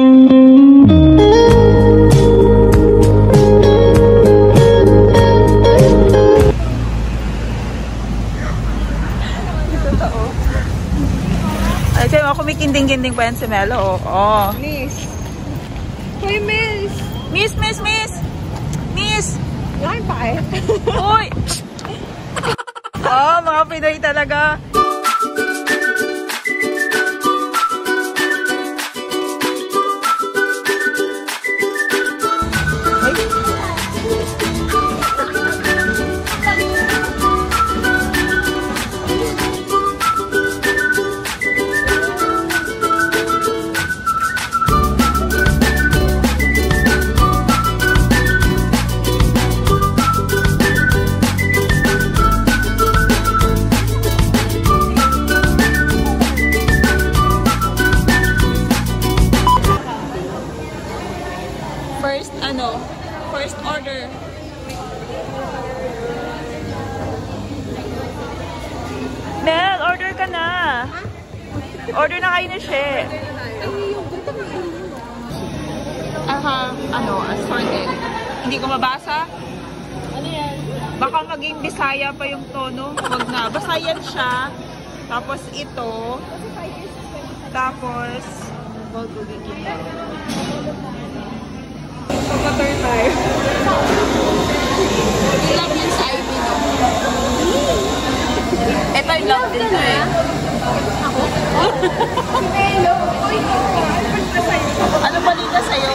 Ay, kayo ako may kinding-kinding pa yan si Melo. Oh. Miss. Hoy, Miss. Miss, Miss, Miss. Miss. Laking pa eh. Uy. Oh, mga Pinoy talaga. First order. Mel, order ka na. Order na kayo na siya. Assorted. Hindi ko mabasa. Ano yan? Baka maging Bisaya pa yung tono. Huwag na. Basta yan siya. Tapos ito. Tapos bulgogi. Pagka-turn tayo. I love yun sa Ivy, no? Ito yung love din ko eh. Ako? Ano balita sa'yo?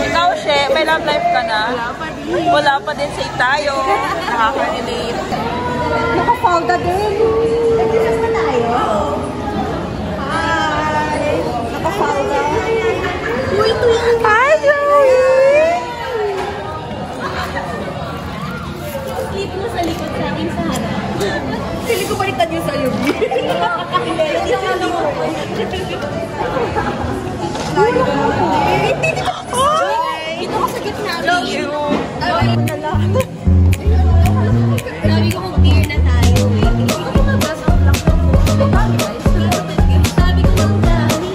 Ikaw, She, may love life ka na? Wala pa din sa tayo. Nakaka-relate. Nakapauda din. Nag-discuss na tayo? Hi! Nakapauda. Hi, Joey! Sleep mo sa likod sa akin sa harap. Sili ko baliktad yung sa'yo. Hindi, yung ano mo. Dito ko sa gitna. Love you! Sabi ko mag-beer na tayo. Hindi ko mabas ang lang. Sabi ko mag-dami.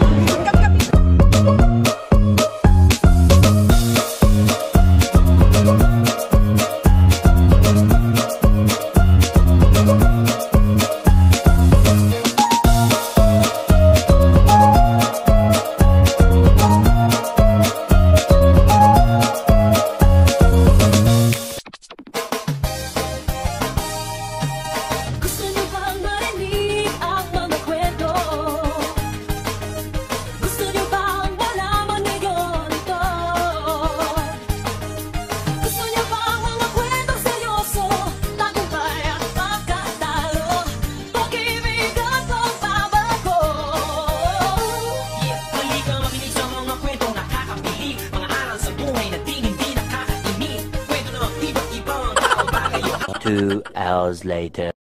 Two hours later.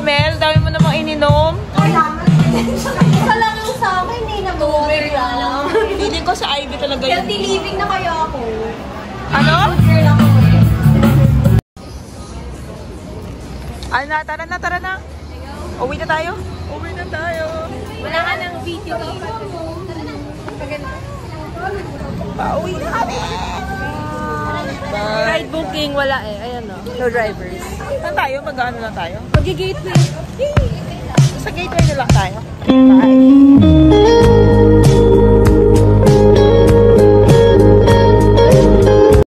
Mel, dami mo namang ininom. Isa lang yung sa akin, eh. Nag-over lang. Feeling ko sa Ivy talaga yun. Healthy living na kaya ako. Ano? Girl ako eh. Ano na, tara na. Uwi na tayo. Wala ka ng video eh. Pauwi na kami. Bye. Ride booking, wala eh. Ayan o. No drivers. Saan tayo? Mag-ano lang tayo? Mag-gateway. Sa gateway na lang tayo. Bye.